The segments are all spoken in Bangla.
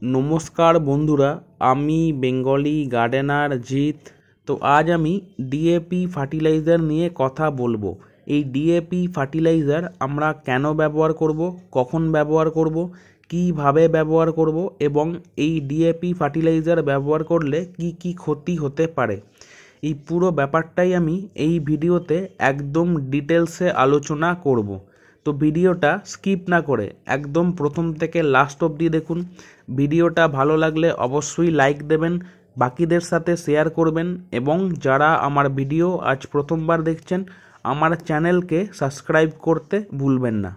নমস্কার বন্ধুরা, আমি বেঙ্গলি গার্ডেনার জিৎ। তো আজ আমি ডিএপি ফার্টিলাইজার নিয়ে কথা বলবো। এই ডিএপি ফার্টিলাইজার আমরা কেন ব্যবহার করব, কখন ব্যবহার করব, কিভাবে ব্যবহার করব এবং এই ডিএপি ফার্টিলাইজার ব্যবহার করলে কি কি ক্ষতি হতে পারে, এই পুরো ব্যাপারটাই আমি এই ভিডিওতে একদম ডিটেলসে আলোচনা করব। তো ভিডিওটা স্কিপ না করে একদম প্রথম থেকে লাস্ট অবধি দেখুন। ভিডিওটা ভালো লাগলে অবশ্যই লাইক দেবেন, বাকিদের সাথে শেয়ার করবেন এবং যারা আমার ভিডিও আজ প্রথমবার দেখছেন আমার চ্যানেলকে সাবস্ক্রাইব করতে ভুলবেন না।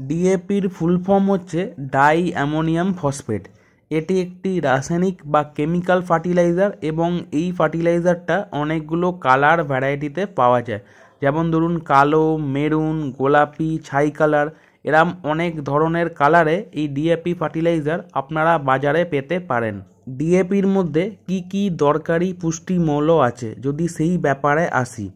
ডিএপির ফুল ফর্ম হচ্ছে ডাই অ্যামোনিয়াম ফসফেট। এটি একটি রাসায়নিক বা কেমিক্যাল ফার্টিলাইজার এবং এই ফার্টিলাইজারটা অনেকগুলো কালার ভ্যারাইটিতে পাওয়া যায়। যেমন ধরুন কালো, মেরুন, গোলাপি, ছাই কালার, এরম অনেক ধরনের কালারে এই ডিএপি ফার্টিলাইজার আপনারা বাজারে পেতে পারেন। ডিএপির মধ্যে কি কি দরকারি পুষ্টিমূল্য আছে যদি সেই ব্যাপারে আসি,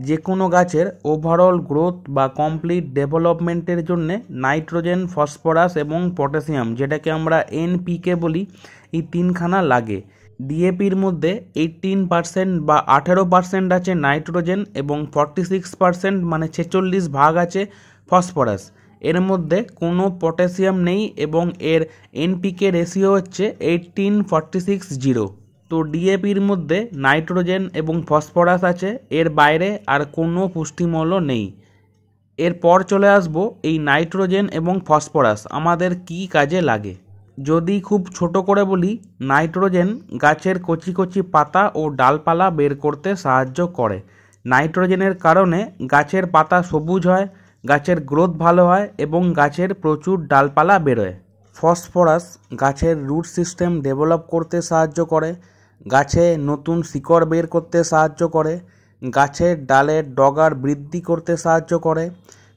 যে কোনো গাছের ওভারঅল গ্রোথ বা কমপ্লিট ডেভেলপমেন্টের জন্য নাইট্রোজেন, ফসফরাস এবং পটাশিয়াম, যেটাকে আমরা এনপিকে বলি, এই তিনখানা লাগে। ডিএপির মধ্যে 18% বা 18% আছে নাইট্রোজেন এবং 46% মানে 46 আছে ফসফরাস। এর মধ্যে কোনো পটাশিয়াম নেই এবং এর এনপিকে রেশিও হচ্ছে 18:46:0। তো ডিএপির মধ্যে নাইট্রোজেন এবং ফসফরাস আছে, এর বাইরে আর কোনো পুষ্টিমূল্য নেই। এরপর চলে আসবো এই নাইট্রোজেন এবং ফসফরাস আমাদের কি কাজে লাগে। যদি খুব ছোট করে বলি, নাইট্রোজেন গাছের কচি কচি পাতা ও ডালপালা বের করতে সাহায্য করে। নাইট্রোজেনের কারণে গাছের পাতা সবুজ হয়, গাছের গ্রোথ ভালো হয় এবং গাছের প্রচুর ডালপালা বেরোয়। ফসফরাস গাছের রুট সিস্টেম ডেভেলপ করতে সাহায্য করে, গাছে নতুন শিকড় বের করতে সাহায্য করে, গাছের ডালের ডগার বৃদ্ধি করতে সাহায্য করে,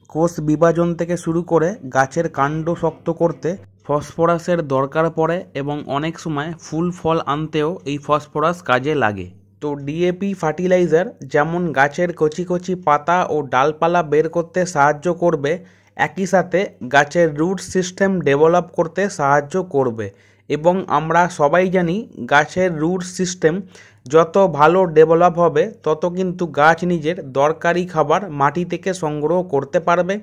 কোষ বিভাজন থেকে শুরু করে গাছের কাণ্ড শক্ত করতে ফসফরাসের দরকার পড়ে এবং অনেক সময় ফুল ফল আনতেও এই ফসফরাস কাজে লাগে। তো ডিএপি ফার্টিলাইজার যেমন গাছের কচি কচি পাতা ও ডালপালা বের করতে সাহায্য করবে, একই সাথে গাছের রুট সিস্টেম ডেভেলপ করতে সাহায্য করবে। এবং আমরা সবাই জানি গাছের রুট সিস্টেম যত ভালো ডেভেলপ হবে তত কিন্তু গাছ নিজের দরকারি খাবার মাটি থেকে সংগ্রহ করতে পারবে,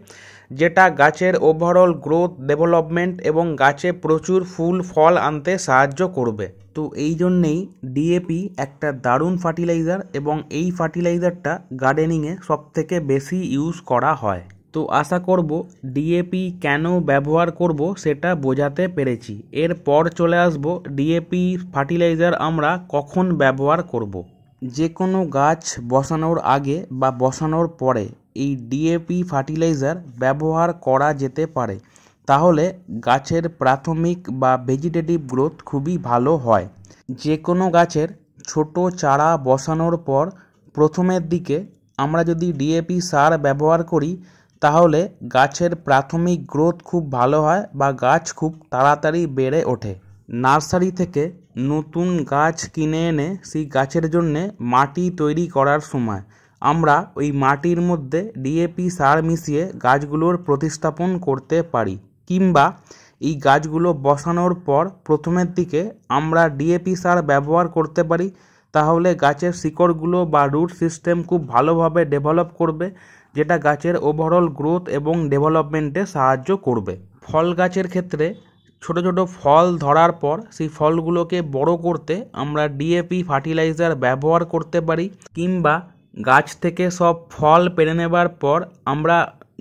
যেটা গাছের ওভারঅল গ্রোথ, ডেভেলপমেন্ট এবং গাছে প্রচুর ফুল ফল আনতে সাহায্য করবে। তো এই জন্যেই ডিএপি একটা দারুণ ফার্টিলাইজার এবং এই ফার্টিলাইজারটা গার্ডেনিংয়ে সবথেকে বেশি ইউজ করা হয়। তো আশা করব ডিএপি কেন ব্যবহার করব সেটা বোঝাতে পেরেছি। এরপর চলে আসব ডিএপি ফার্টিলাইজার আমরা কখন ব্যবহার করব। যে কোনো গাছ বসানোর আগে বা বসানোর পরে এই ডিএপি ফার্টিলাইজার ব্যবহার করা যেতে পারে, তাহলে গাছের প্রাথমিক বা ভেজিটেটিভ গ্রোথ খুবই ভালো হয়। যে কোনো গাছের ছোট চারা বসানোর পর প্রথমের দিকে আমরা যদি ডিএপি সার ব্যবহার করি, তাহলে গাছের প্রাথমিক গ্রোথ খুব ভালো হয় বা গাছ খুব তাড়াতাড়ি বেড়ে ওঠে। নার্সারি থেকে নতুন গাছ কিনে এনে সেই গাছের জন্যে মাটি তৈরি করার সময় আমরা ওই মাটির মধ্যে ডিএপি সার মিশিয়ে গাছগুলোর প্রতিস্থাপন করতে পারি, কিংবা এই গাছগুলো বসানোর পর প্রথমের দিকে আমরা ডিএপি সার ব্যবহার করতে পারি। তাহলে গাছের শিকড়গুলো বা রুট সিস্টেম খুব ভালোভাবে ডেভেলপ করবে, যেটা গাছের ওভারঅল গ্রোথ এবং ডেভেলপমেন্টে সাহায্য করবে। ফল গাছের ক্ষেত্রে ছোট ছোট ফল ধরার পর সেই ফলগুলোকে বড় করতে আমরা ডিএপি ফার্টিলাইজার ব্যবহার করতে পারি, কিংবা গাছ থেকে সব ফল পেরে নেবার পর আমরা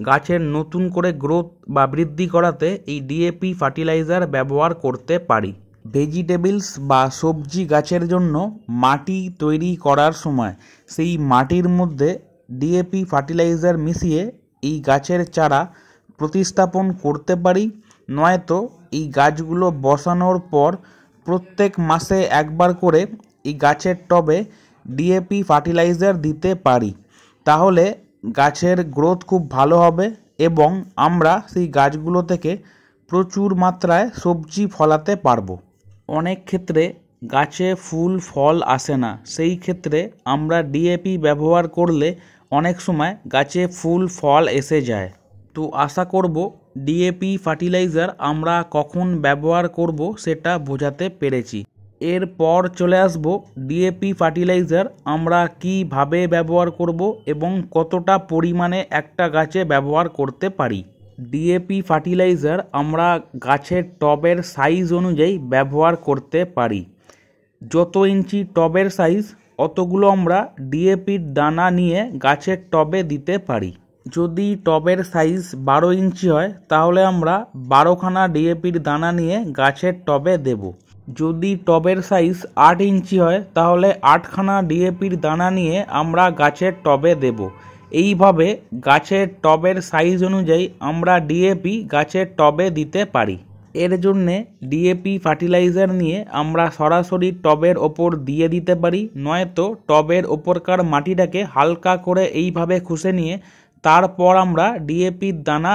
গাছের নতুন করে গ্রোথ বা বৃদ্ধি করাতে এই ডিএপি ফার্টিলাইজার ব্যবহার করতে পারি। ভেজিটেবলস বা সবজি গাছের জন্য মাটি তৈরি করার সময় সেই মাটির মধ্যে ডিএপি ফার্টিলাইজার মিশিয়ে এই গাছের চারা প্রতিস্থাপন করতে পারি, নয়তো এই গাছগুলো বসানোর পর প্রত্যেক মাসে একবার করে এই গাছের টবে ডিএপি ফার্টিলাইজার দিতে পারি। তাহলে গাছের গ্রোথ খুব ভালো হবে এবং আমরা সেই গাছগুলো থেকে প্রচুর মাত্রায় সবজি ফলাতে পারবো। অনেক ক্ষেত্রে গাছে ফুল ফল আসে না, সেই ক্ষেত্রে আমরা ডিএপি ব্যবহার করলে অনেক সময় গাছে ফুল ফল এসে যায়। তো আশা করব ডিএপি ফার্টিলাইজার আমরা কখন ব্যবহার করব সেটা বোঝাতে পেরেছি। এরপর চলে আসব ডিএপি ফার্টিলাইজার আমরা কিভাবে ব্যবহার করব এবং কতটা পরিমাণে একটা গাছে ব্যবহার করতে পারি। ডিএপি ফার্টিলাইজার আমরা গাছের টবের সাইজ অনুযায়ী ব্যবহার করতে পারি। যত ইঞ্চি টবের সাইজ অতগুলো আমরা ডিএপির দানা নিয়ে গাছের টবে দিতে পারি। যদি টবের সাইজ 12 ইঞ্চি হয় তাহলে আমরা 12খানা ডিএপির দানা নিয়ে গাছের টবে দেব। যদি টবের সাইজ 8 ইঞ্চি হয় তাহলে 8খানা ডিএপির দানা নিয়ে আমরা গাছের টবে দেব। এইভাবে গাছের টবের সাইজ অনুযায়ী আমরা ডিএপি গাছের টবে দিতে পারি। এর জন্যে ডিএপি ফার্টিলাইজার নিয়ে আমরা সরাসরি টবের ওপর দিয়ে দিতে পারি, নয়তো টবের ওপরকার মাটিটাকে হালকা করে এইভাবে খুশে নিয়ে তারপর আমরা ডিএপির দানা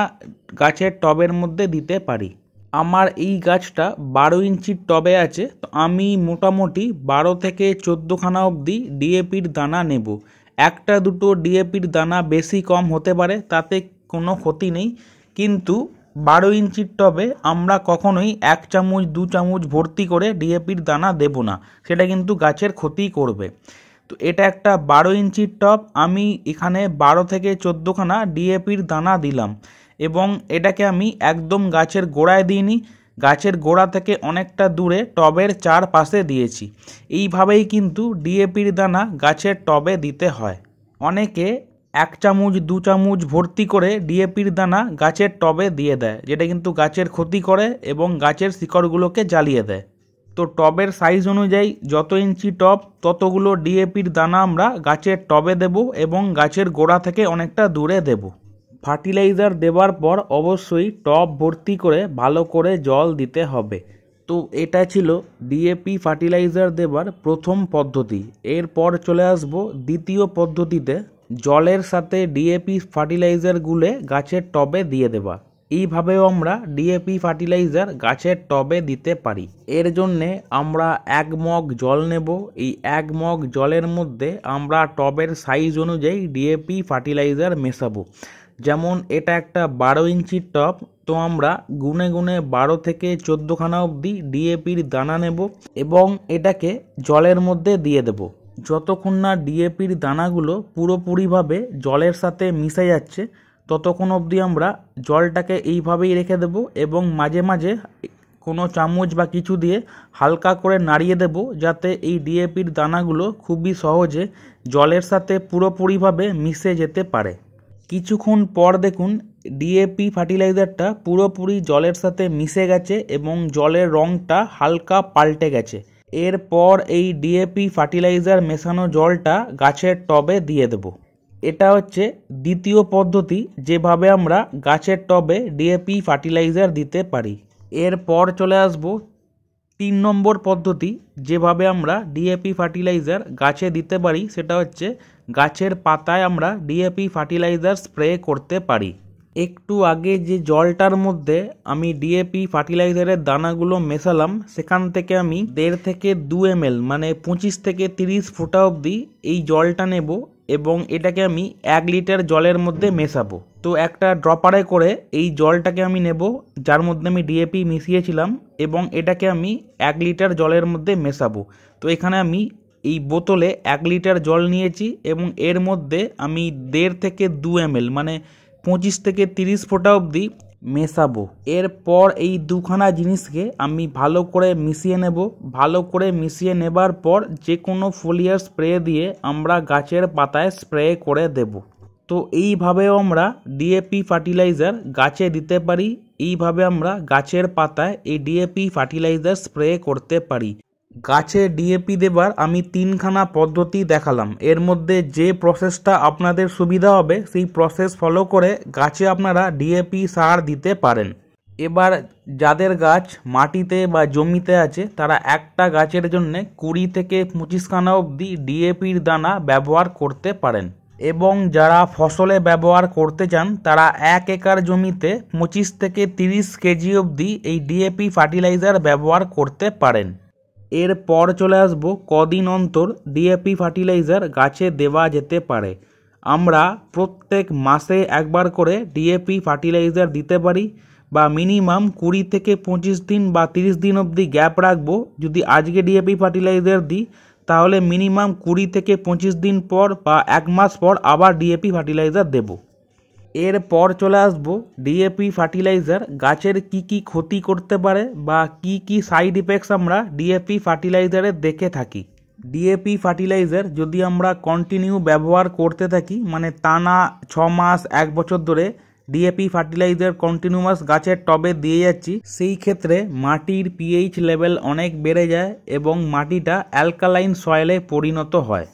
গাছের টবের মধ্যে দিতে পারি। আমার এই গাছটা 12 ইঞ্চির টবে আছে, তো আমি মোটামুটি 12 থেকে 14খানা অবধি ডিএপির দানা নেব। একটা দুটো ডিএপির দানা বেশি কম হতে পারে, তাতে কোনো ক্ষতি নেই, কিন্তু 12 ইঞ্চির টবে আমরা কখনোই 1 চামচ 2 চামচ ভর্তি করে ডিএপির দানা দেব না, সেটা কিন্তু গাছের ক্ষতি করবে। তো এটা একটা 12 ইঞ্চির টব, আমি এখানে 12 থেকে 14খানা ডিএপির দানা দিলাম এবং এটাকে আমি একদম গাছের গোড়ায় দিইনি, গাছের গোড়া থেকে অনেকটা দূরে টবের চারপাশে দিয়েছি। এইভাবেই কিন্তু ডিএপির দানা গাছের টবে দিতে হয়। অনেকে 1 চামচ 2 চামচ ভর্তি করে ডিএপির দানা গাছের টবে দিয়ে দেয়, যেটা কিন্তু গাছের ক্ষতি করে এবং গাছের শিকড়গুলোকে জ্বালিয়ে দেয়। তো টবের সাইজ অনুযায়ী যত ইঞ্চি টব ততগুলো ডিএপির দানা আমরা গাছের টবে দেব এবং গাছের গোড়া থেকে অনেকটা দূরে দেব। ফার্টিলাইজার দেওয়ার পর অবশ্যই টব ভর্তি করে ভালো করে জল দিতে হবে। তো এটা ছিল ডিএপি ফার্টিলাইজার দেওয়ার প্রথম পদ্ধতি। এরপর চলে আসব দ্বিতীয় পদ্ধতিতে, জলের সাথে ডিএপি ফার্টিলাইজার গুলে গাছের টবে দিয়ে দেওয়া। এইভাবেও আমরা ডিএপি ফার্টিলাইজার গাছের টবে দিতে পারি। এর জন্যে আমরা 1 মগ জল নেব। এই 1 মগ জলের মধ্যে আমরা টবের সাইজ অনুযায়ী ডিএপি ফার্টিলাইজার মেশাবো। যেমন এটা একটা 12 ইঞ্চির টব, তো আমরা গুনে গুনে 12 থেকে 14খানা অবধি ডিএপির দানা নেব এবং এটাকে জলের মধ্যে দিয়ে দেব। যতক্ষণ না ডিএপির দানাগুলো পুরোপুরিভাবে জলের সাথে মিশে যাচ্ছে ততক্ষণ অবধি আমরা জলটাকে এইভাবেই রেখে দেব এবং মাঝে মাঝে কোনো চামচ বা কিছু দিয়ে হালকা করে নাড়িয়ে দেব, যাতে এই ডিএপির দানাগুলো খুবই সহজে জলের সাথে পুরোপুরিভাবে মিশে যেতে পারে। কিছুক্ষণ পর দেখুন ডিএপি ফার্টিলাইজারটা পুরোপুরি জলের সাথে মিশে গেছে এবং জলের রঙটা হালকা পাল্টে গেছে। এরপর এই ডিএপি ফার্টিলাইজার মেশানো জলটা গাছের টবে দিয়ে দেব। এটা হচ্ছে দ্বিতীয় পদ্ধতি, যেভাবে আমরা গাছের টবে ডিএপি ফার্টিলাইজার দিতে পারি। এরপর চলে আসব 3 নম্বর পদ্ধতি, যেভাবে আমরা ডিএপি ফার্টিলাইজার গাছে দিতে পারি, সেটা হচ্ছে গাছের পাতায় আমরা ডিএপি ফার্টিলাইজার স্প্রে করতে পারি। একটু আগে যে জলটার মধ্যে আমি ডিএপি ফার্টিলাইজারের দানাগুলো মেশালাম, সেখান থেকে আমি 1.5 থেকে 2 ml মানে 25 থেকে 30 ফোঁটা অবধি এই জলটা নেব এবং এটাকে আমি 1 লিটার জলের মধ্যে মেশাবো। তো একটা ড্রপারে করে এই জলটাকে আমি নেব, যার মধ্যে আমি ডিএপি মিশিয়েছিলাম, এবং এটাকে আমি 1 লিটার জলের মধ্যে মেশাবো। তো এখানে আমি এই বোতলে 1 লিটার জল নিয়েছি এবং এর মধ্যে আমি 1.5 থেকে 2 ml মানে 25 থেকে 30 ফোঁটা অবধি মেশাবো। এরপর এই 2খানা জিনিসকে আমি ভালো করে মিশিয়ে নেব। ভালো করে মিশিয়ে নেবার পর যে কোনো ফোলিয়ার স্প্রে দিয়ে আমরা গাছের পাতায় স্প্রে করে দেব। তো এইভাবেও আমরা ডিএপি ফার্টিলাইজার গাছে দিতে পারি। এইভাবে আমরা গাছের পাতায় এই ডিএপি ফার্টিলাইজার স্প্রে করতে পারি। গাছে ডিএপি দেবার আমি 3খানা পদ্ধতি দেখালাম। এর মধ্যে যে প্রসেসটা আপনাদের সুবিধা হবে সেই প্রসেস ফলো করে গাছে আপনারা ডিএপি সার দিতে পারেন। এবার যাদের গাছ মাটিতে বা জমিতে আছে তারা একটা গাছের জন্য 20 থেকে 25খানা অবধি ডিএপির দানা ব্যবহার করতে পারেন, এবং যারা ফসলে ব্যবহার করতে চান তারা 1 একর জমিতে 25 থেকে 30 কেজি অবধি এই ডিএপি ফার্টিলাইজার ব্যবহার করতে পারেন। এরপর চলে আসব কদিন অন্তর ডিএপি ফার্টিলাইজার গাছে দেওয়া যেতে পারে। আমরা প্রত্যেক মাসে একবার করে ডিএপি ফার্টিলাইজার দিতে পারি। বা মিনিমাম 20 থেকে 25 দিন বা 30 দিন অবধি গ্যাপ রাখবো। যদি আজকে ডিএপি ফার্টিলাইজার দিই তাহলে মিনিমাম 20 থেকে 25 দিন পর বা 1 মাস পর আবার ডিএপি ফার্টিলাইজার দেবো। এরপর চলে আসবো ডিএপি ফার্টিলাইজার গাছের কি ক্ষতি করতে পারে বা কি সাইড ইফেক্টস আমরা ডিএপি ফার্টিলাইজারে দেখে থাকি। ডিএপি ফার্টিলাইজার যদি আমরা কন্টিনিউ ব্যবহার করতে থাকি, মানে টানা 6 মাস 1 বছর ধরে ডিএপি ফার্টিলাইজার কন্টিনিউয়াস গাছের টবে দিয়ে যাচ্ছি, সেই ক্ষেত্রে মাটির পিএইচ লেভেল অনেক বেড়ে যায় এবং মাটিটা অ্যালকালাইন সয়েলে পরিণত হয়।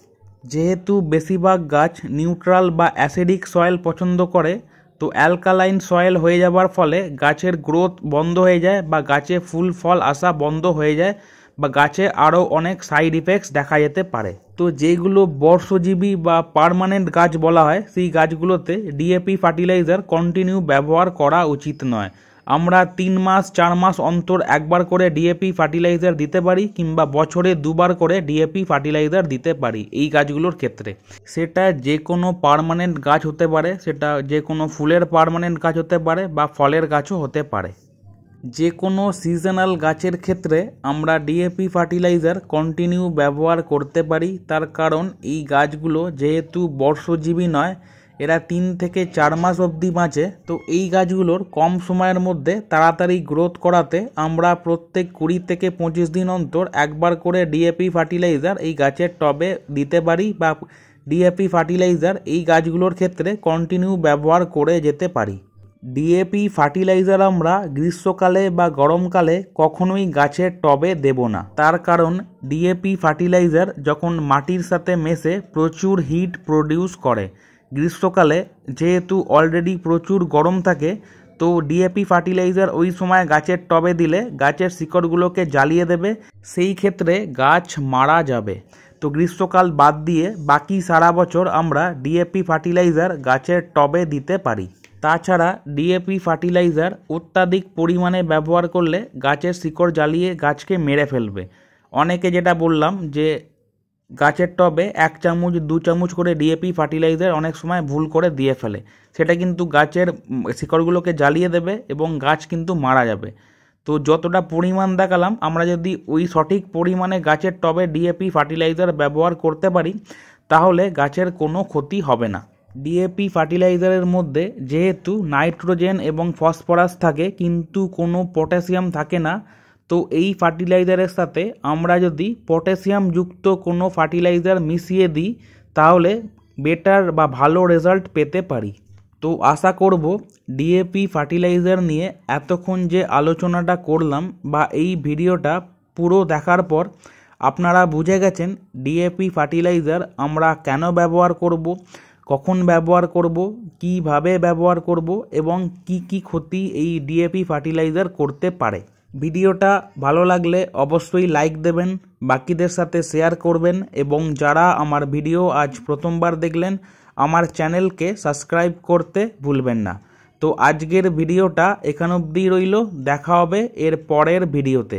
যেহেতু বেশিরভাগ গাছ নিউট্রাল বা অ্যাসিডিক সয়েল পছন্দ করে, তো অ্যালকালাইন সয়েল হয়ে যাওয়ার ফলে গাছের গ্রোথ বন্ধ হয়ে যায় বা গাছে ফুল ফল আসা বন্ধ হয়ে যায় বা গাছে আরও অনেক সাইড ইফেক্টস দেখা যেতে পারে। তো যেগুলো বর্ষজীবী বা পার্মানেন্ট গাছ বলা হয়, সেই গাছগুলোতে ডিএপি ফার্টিলাইজার কন্টিনিউ ব্যবহার করা উচিত নয়। আমরা 3 মাস 4 মাস অন্তর একবার করে ডিএপি ফার্টিলাইজার দিতে পারি কিংবা বছরে 2 বার করে ডিএপি ফার্টিলাইজার দিতে পারি এই গাছগুলোর ক্ষেত্রে। সেটা যে কোনো পার্মানেন্ট গাছ হতে পারে, সেটা যে কোনো ফুলের পার্মানেন্ট গাছ হতে পারে বা ফলের গাছও হতে পারে। যে কোনো সিজনাল গাছের ক্ষেত্রে আমরা ডিএপি ফার্টিলাইজার কন্টিনিউ ব্যবহার করতে পারি, তার কারণ এই গাছগুলো যেহেতু বর্ষজীবী নয়, এরা 3 থেকে 4 মাস অবধি বাঁচে। তো এই গাছগুলোর কম সময়ের মধ্যে তাড়াতাড়ি গ্রোথ করাতে আমরা প্রত্যেক 20 থেকে 25 দিন অন্তর একবার করে ডিএপি ফার্টিলাইজার এই গাছের টবে দিতে পারি বা ডিএপি ফার্টিলাইজার এই গাছগুলোর ক্ষেত্রে কন্টিনিউ ব্যবহার করে যেতে পারি। ডিএপি ফার্টিলাইজার আমরা গ্রীষ্মকালে বা গরমকালে কখনোই গাছের টবে দেব না, তার কারণ ডিএপি ফার্টিলাইজার যখন মাটির সাথে মেশে প্রচুর হিট প্রডিউস করে। গ্রীষ্মকালে যেহেতু অলরেডি প্রচুর গরম থাকে, তো ডিএপি ফার্টিলাইজার ওই সময় গাছের টবে দিলে গাছের শিকড়গুলোকে জ্বালিয়ে দেবে, সেই ক্ষেত্রে গাছ মারা যাবে। তো গ্রীষ্মকাল বাদ দিয়ে বাকি সারা বছর আমরা ডিএপি ফার্টিলাইজার গাছের টবে দিতে পারি। তাছাড়া ডিএপি ফার্টিলাইজার অত্যাধিক পরিমাণে ব্যবহার করলে গাছের শিকড় জ্বালিয়ে গাছকে মেরে ফেলবে। অনেকে যেটা বললাম যে গাছের টবে 1 চামচ 2 চামচ করে ডিএপি ফার্টিলাইজার অনেক সময় ভুল করে দিয়ে ফেলে, সেটা কিন্তু গাছের শিকড়গুলোকে জ্বালিয়ে দেবে এবং গাছ কিন্তু মারা যাবে। তো যতটা পরিমাণ দেখালাম, আমরা যদি ওই সঠিক পরিমাণে গাছের টবে ডিএপি ফার্টিলাইজার ব্যবহার করতে পারি তাহলে গাছের কোনো ক্ষতি হবে না। ডিএপি ফার্টিলাইজারের মধ্যে যেহেতু নাইট্রোজেন এবং ফসফরাস থাকে কিন্তু কোনো পটাশিয়াম থাকে না, তো এই ফার্টিলাইজারের সাথে আমরা যদি পটাশিয়াম যুক্ত কোনো ফার্টিলাইজার মিশিয়ে দিই তাহলে বেটার বা ভালো রেজাল্ট পেতে পারি। তো আশা করব ডিএপি ফার্টিলাইজার নিয়ে এতক্ষণ যে আলোচনাটা করলাম বা এই ভিডিওটা পুরো দেখার পর আপনারা বুঝে গেছেন ডিএপি ফার্টিলাইজার আমরা কেন ব্যবহার করব, কখন ব্যবহার করব, কিভাবে ব্যবহার করব এবং কি ক্ষতি এই ডিএপি ফার্টিলাইজার করতে পারে। ভিডিওটা ভালো লাগলে অবশ্যই লাইক দেবেন, বাকিদের সাথে শেয়ার করবেন এবং যারা আমার ভিডিও আজ প্রথমবার দেখলেন আমার চ্যানেলকে সাবস্ক্রাইব করতে ভুলবেন না। তো আজকের ভিডিওটা এখান অবধি রইল, দেখা হবে এর পরের ভিডিওতে।